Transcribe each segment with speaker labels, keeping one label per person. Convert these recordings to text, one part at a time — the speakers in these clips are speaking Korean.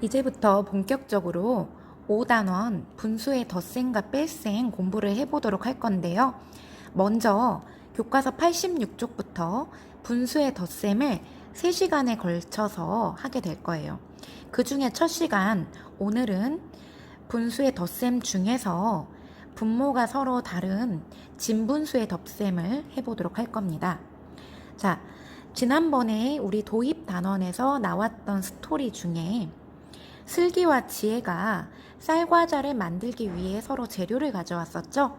Speaker 1: 이제부터 본격적으로 5단원 분수의 덧셈과 뺄셈 공부를 해보도록 할 건데요. 먼저 교과서 86쪽부터 분수의 덧셈을 3시간에 걸쳐서 하게 될 거예요. 그 중에 첫 시간, 오늘은 분수의 덧셈 중에서 분모가 서로 다른 진분수의 덧셈을 해보도록 할 겁니다. 자, 지난번에 우리 도입 단원에서 나왔던 스토리 중에 슬기와 지혜가 쌀과자를 만들기 위해 서로 재료를 가져왔었죠.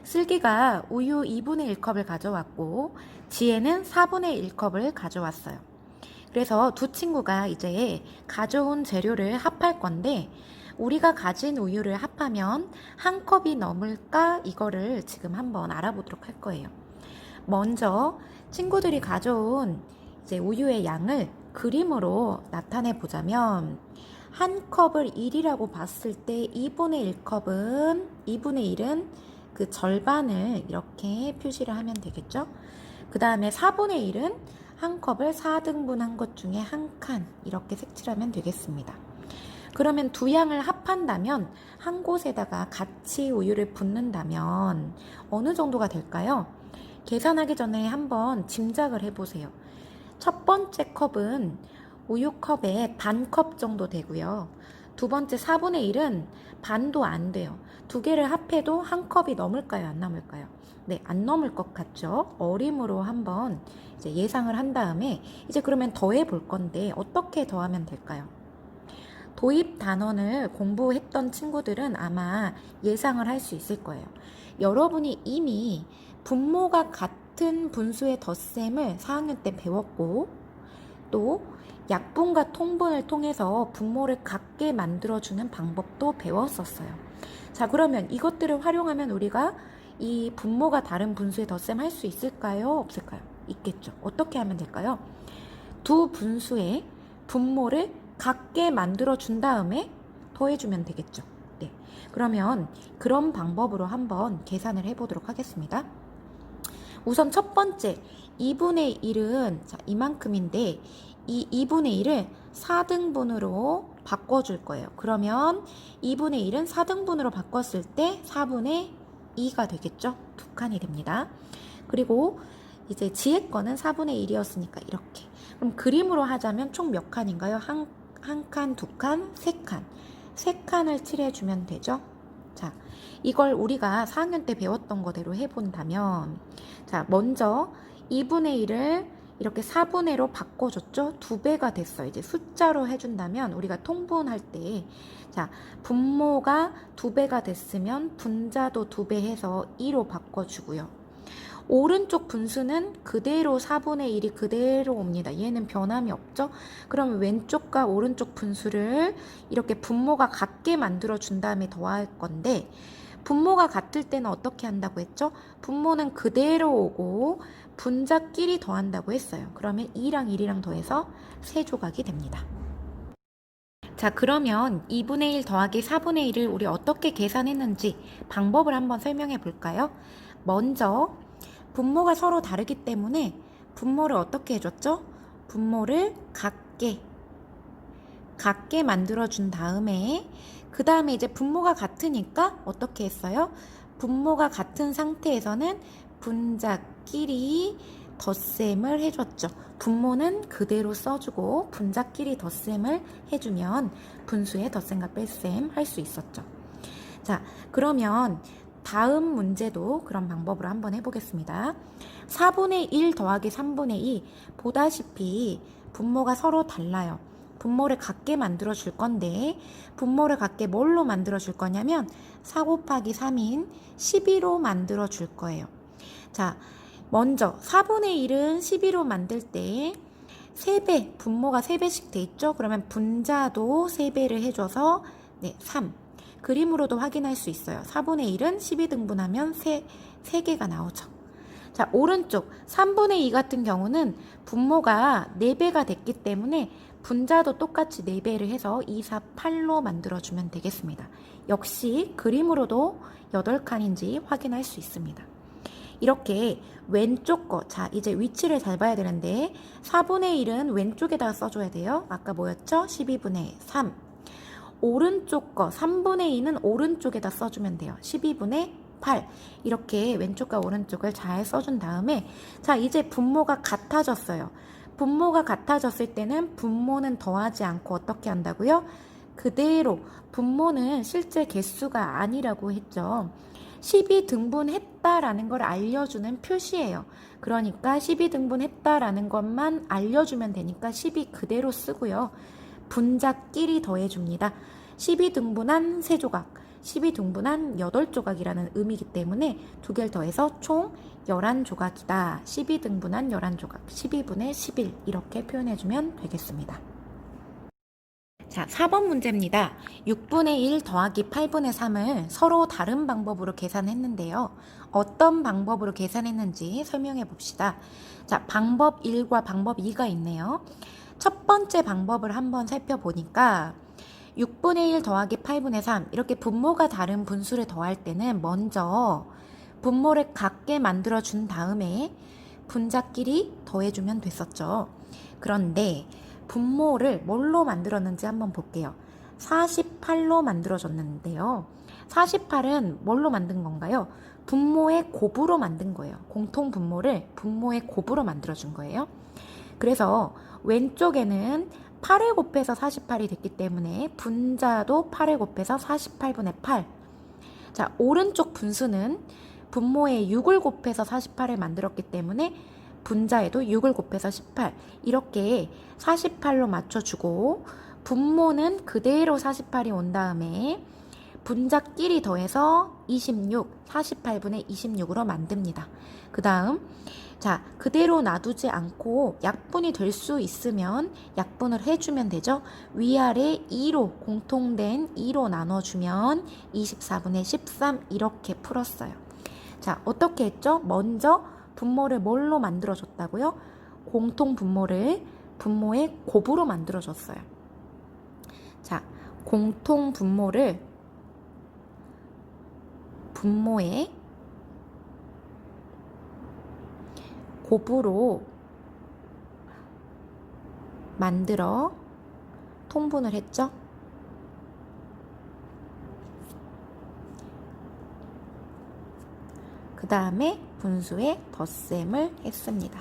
Speaker 1: 슬기가 우유 2분의 1컵을 가져왔고 지혜는 4분의 1컵을 가져왔어요. 그래서 두 친구가 이제 가져온 재료를 합할 건데 우리가 가진 우유를 합하면 한 컵이 넘을까 이거를 지금 한번 알아보도록 할 거예요. 먼저 친구들이 가져온 이제 우유의 양을 그림으로 나타내 보자면 한 컵을 1이라고 봤을 때 2분의 1은 그 절반을 이렇게 표시를 하면 되겠죠. 그 다음에 4분의 1은 한 컵을 4등분한 것 중에 한 칸 이렇게 색칠하면 되겠습니다. 그러면 두 양을 합한다면 한 곳에다가 같이 우유를 붓는다면 어느 정도가 될까요? 계산하기 전에 한번 짐작을 해보세요. 첫 번째 컵은 우유컵의 반컵 정도 되고요. 두 번째 4분의 1은 반도 안 돼요. 두 개를 합해도 한 컵이 넘을까요? 안 넘을까요? 네, 안 넘을 것 같죠? 어림으로 한번 이제 예상을 한 다음에 이제 그러면 더해 볼 건데 어떻게 더하면 될까요? 도입 단원을 공부했던 친구들은 아마 예상을 할 수 있을 거예요. 여러분이 이미 분모가 같은 분수의 덧셈을 4학년 때 배웠고 또 약분과 통분을 통해서 분모를 같게 만들어주는 방법도 배웠었어요. 자, 그러면 이것들을 활용하면 우리가 이 분모가 다른 분수의 덧셈 할 수 있을까요? 없을까요? 있겠죠. 어떻게 하면 될까요? 두 분수의 분모를 같게 만들어준 다음에 더해주면 되겠죠. 네. 그러면 그런 방법으로 한번 계산을 해보도록 하겠습니다. 우선 첫 번째 2분의 1은 자, 이만큼인데 이 2분의 1을 4등분으로 바꿔줄 거예요. 그러면 2분의 1은 4등분으로 바꿨을 때 4분의 2가 되겠죠. 두 칸이 됩니다. 그리고 이제 지혜 거는 4분의 1이었으니까 이렇게. 그럼 그림으로 하자면 총 몇 칸인가요? 한 칸, 두 칸, 세 칸. 세 칸을 칠해주면 되죠. 자, 이걸 우리가 4학년 때 배웠던 거대로 해본다면 자, 먼저 2분의 1을 이렇게 4분의로 바꿔줬죠. 2배가 됐어요. 이제 숫자로 해준다면 우리가 통분할 때 자, 분모가 2배가 됐으면 분자도 2배 해서 2로 바꿔주고요. 오른쪽 분수는 그대로 4분의 1이 그대로 옵니다. 얘는 변함이 없죠. 그러면 왼쪽과 오른쪽 분수를 이렇게 분모가 같게 만들어 준 다음에 더할 건데 분모가 같을 때는 어떻게 한다고 했죠? 분모는 그대로 오고 분자끼리 더한다고 했어요. 그러면 2랑 1이랑 더해서 3조각이 됩니다. 자, 그러면 2분의 1 더하기 4분의 1을 우리 어떻게 계산했는지 방법을 한번 설명해 볼까요? 먼저 분모가 서로 다르기 때문에 분모를 어떻게 해줬죠? 분모를 같게 만들어준 다음에 그 다음에 이제 분모가 같으니까 어떻게 했어요? 분모가 같은 상태에서는 분자끼리 덧셈을 해줬죠. 분모는 그대로 써주고 분자끼리 덧셈을 해주면 분수의 덧셈과 뺄셈 할 수 있었죠. 자, 그러면 다음 문제도 그런 방법으로 한번 해보겠습니다. 4분의 1 더하기 3분의 2 보다시피 분모가 서로 달라요. 분모를 같게 만들어 줄 건데 분모를 같게 뭘로 만들어 줄 거냐면 4 곱하기 3인 12로 만들어 줄 거예요. 자, 먼저 4분의 1은 12로 만들 때 3배, 분모가 3배씩 돼 있죠? 그러면 분자도 3배를 해줘서 네, 3. 그림으로도 확인할 수 있어요. 4분의 1은 12등분하면 3개가 나오죠. 자, 오른쪽 3분의 2 같은 경우는 분모가 4배가 됐기 때문에 분자도 똑같이 4배를 해서 2, 4, 8로 만들어주면 되겠습니다. 역시 그림으로도 8칸인지 확인할 수 있습니다. 이렇게 왼쪽 거, 자 이제 위치를 잘 봐야 되는데 4분의 1은 왼쪽에다가 써줘야 돼요. 아까 뭐였죠? 12분의 3. 오른쪽 거 3분의 2는 오른쪽에다 써주면 돼요. 12분의 8 이렇게 왼쪽과 오른쪽을 잘 써준 다음에 자 이제 분모가 같아졌어요. 분모가 같아졌을 때는 분모는 더하지 않고 어떻게 한다고요? 그대로 분모는 실제 개수가 아니라고 했죠. 12등분 했다라는 걸 알려주는 표시예요. 그러니까 12등분 했다라는 것만 알려주면 되니까 12 그대로 쓰고요. 분자끼리 더해줍니다. 12등분한 3조각, 12등분한 8조각이라는 의미이기 때문에 두 개를 더해서 총 11조각이다. 12등분한 11조각, 12분의 11 이렇게 표현해주면 되겠습니다. 자, 4번 문제입니다. 6분의 1 더하기 8분의 3을 서로 다른 방법으로 계산했는데요. 어떤 방법으로 계산했는지 설명해 봅시다. 자, 방법 1과 방법 2가 있네요. 첫 번째 방법을 한번 살펴보니까 6분의 1 더하기 8분의 3 이렇게 분모가 다른 분수를 더할 때는 먼저 분모를 같게 만들어 준 다음에 분자끼리 더해주면 됐었죠. 그런데 분모를 뭘로 만들었는지 한번 볼게요. 48로 만들어졌는데요. 48은 뭘로 만든 건가요? 분모의 곱으로 만든 거예요. 공통 분모를 분모의 곱으로 만들어준 거예요. 그래서 왼쪽에는 8을 곱해서 48이 됐기 때문에 분자도 8을 곱해서 48분의 8. 자, 오른쪽 분수는 분모에 6을 곱해서 48을 만들었기 때문에 분자에도 6을 곱해서 18 이렇게 48로 맞춰주고 분모는 그대로 48이 온 다음에 분자끼리 더해서 26, 48분의 26으로 만듭니다. 그 다음 자 그대로 놔두지 않고 약분이 될 수 있으면 약분을 해주면 되죠. 위아래 2로 공통된 2로 나눠주면 24분의 13 이렇게 풀었어요. 자 어떻게 했죠? 먼저 분모를 뭘로 만들어줬다고요? 공통 분모를 분모의 곱으로 만들어줬어요. 자, 공통 분모를 분모의 곱으로 만들어 통분을 했죠. 그 다음에 분수의 덧셈을 했습니다.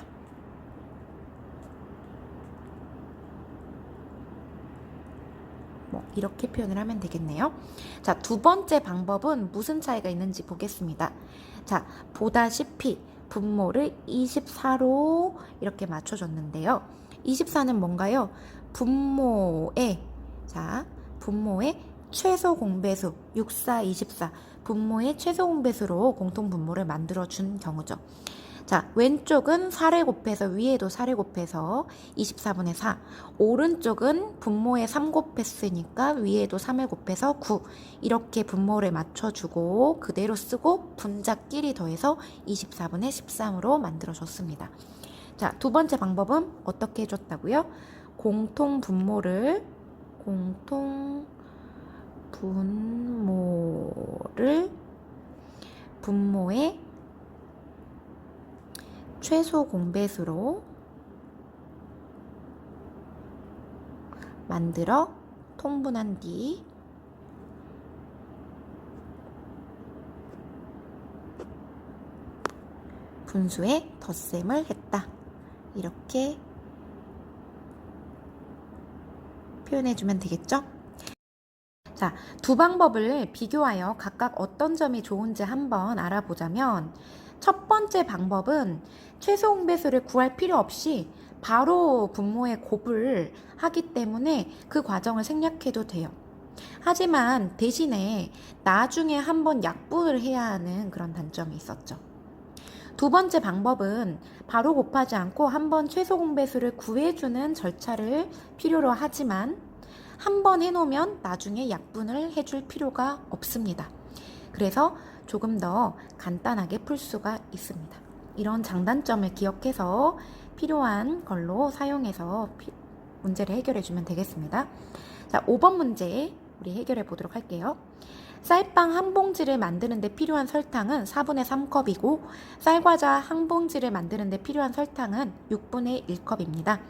Speaker 1: 이렇게 표현을 하면 되겠네요. 자, 두 번째 방법은 무슨 차이가 있는지 보겠습니다. 자, 보다시피 분모를 24로 이렇게 맞춰줬는데요. 24는 뭔가요? 분모의 최소 공배수 6, 4, 24 분모의 최소 공배수로 공통 분모를 만들어준 경우죠. 자, 왼쪽은 4를 곱해서 위에도 4를 곱해서 24분의 4 오른쪽은 분모에 3 곱했으니까 위에도 3을 곱해서 9 이렇게 분모를 맞춰주고 그대로 쓰고 분자끼리 더해서 24분의 13으로 만들어줬습니다. 자, 두 번째 방법은 어떻게 해줬다고요? 공통 분모를 분모의 최소 공배수로 만들어 통분한 뒤 분수에 덧셈을 했다. 이렇게 표현해주면 되겠죠? 자, 두 방법을 비교하여 각각 어떤 점이 좋은지 한번 알아보자면 첫 번째 방법은 최소 공배수를 구할 필요 없이 바로 분모의 곱을 하기 때문에 그 과정을 생략해도 돼요. 하지만 대신에 나중에 한번 약분을 해야 하는 그런 단점이 있었죠. 두 번째 방법은 바로 곱하지 않고 한번 최소 공배수를 구해주는 절차를 필요로 하지만 한번 해놓으면 나중에 약분을 해줄 필요가 없습니다. 그래서 조금 더 간단하게 풀 수가 있습니다. 이런 장단점을 기억해서 필요한 걸로 사용해서 문제를 해결해 주면 되겠습니다. 자, 5번 문제 우리 해결해 보도록 할게요. 쌀빵 한 봉지를 만드는 데 필요한 설탕은 4분의 3컵이고 쌀과자 한 봉지를 만드는 데 필요한 설탕은 6분의 1컵입니다.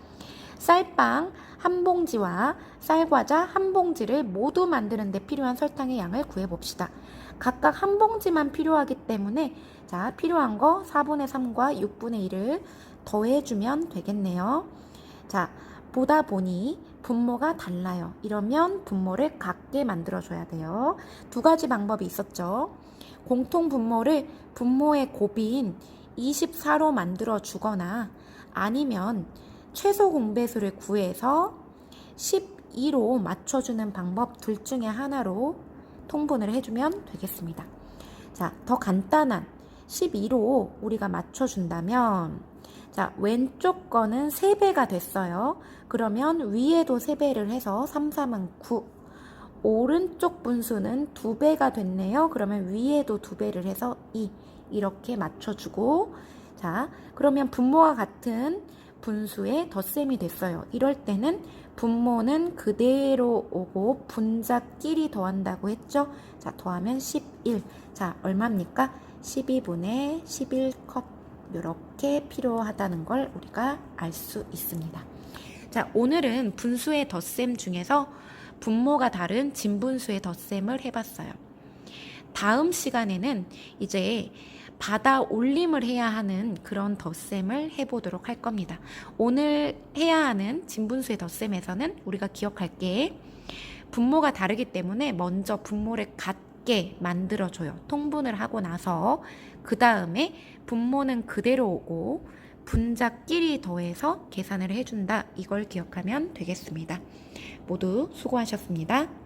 Speaker 1: 쌀빵 한 봉지와 쌀과자 한 봉지를 모두 만드는 데 필요한 설탕의 양을 구해봅시다. 각각 한 봉지만 필요하기 때문에 자, 필요한 거 4분의 3과 6분의 1을 더해주면 되겠네요. 자, 보다 보니 분모가 달라요. 이러면 분모를 같게 만들어줘야 돼요. 두 가지 방법이 있었죠. 공통 분모를 분모의 곱인 24로 만들어 주거나 아니면 최소 공배수를 구해서 12로 맞춰주는 방법 둘 중에 하나로 통분을 해주면 되겠습니다. 자, 더 간단한 12로 우리가 맞춰준다면 자, 왼쪽 거는 3배가 됐어요. 그러면 위에도 3배를 해서 3, 3은 9. 오른쪽 분수는 2배가 됐네요. 그러면 위에도 2배를 해서 2. 이렇게 맞춰주고 자, 그러면 분모와 같은 분수의 덧셈이 됐어요. 이럴 때는 분모는 그대로 오고 분자끼리 더한다고 했죠. 자, 더하면 11. 자, 얼마입니까? 12분의 11컵. 이렇게 필요하다는 걸 우리가 알 수 있습니다. 자, 오늘은 분수의 덧셈 중에서 분모가 다른 진분수의 덧셈을 해봤어요. 다음 시간에는 이제 받아 올림을 해야 하는 그런 덧셈을 해보도록 할 겁니다. 오늘 해야 하는 진분수의 덧셈에서는 우리가 기억할 게 분모가 다르기 때문에 먼저 분모를 같게 만들어줘요. 통분을 하고 나서 그 다음에 분모는 그대로 오고 분자끼리 더해서 계산을 해준다. 이걸 기억하면 되겠습니다. 모두 수고하셨습니다.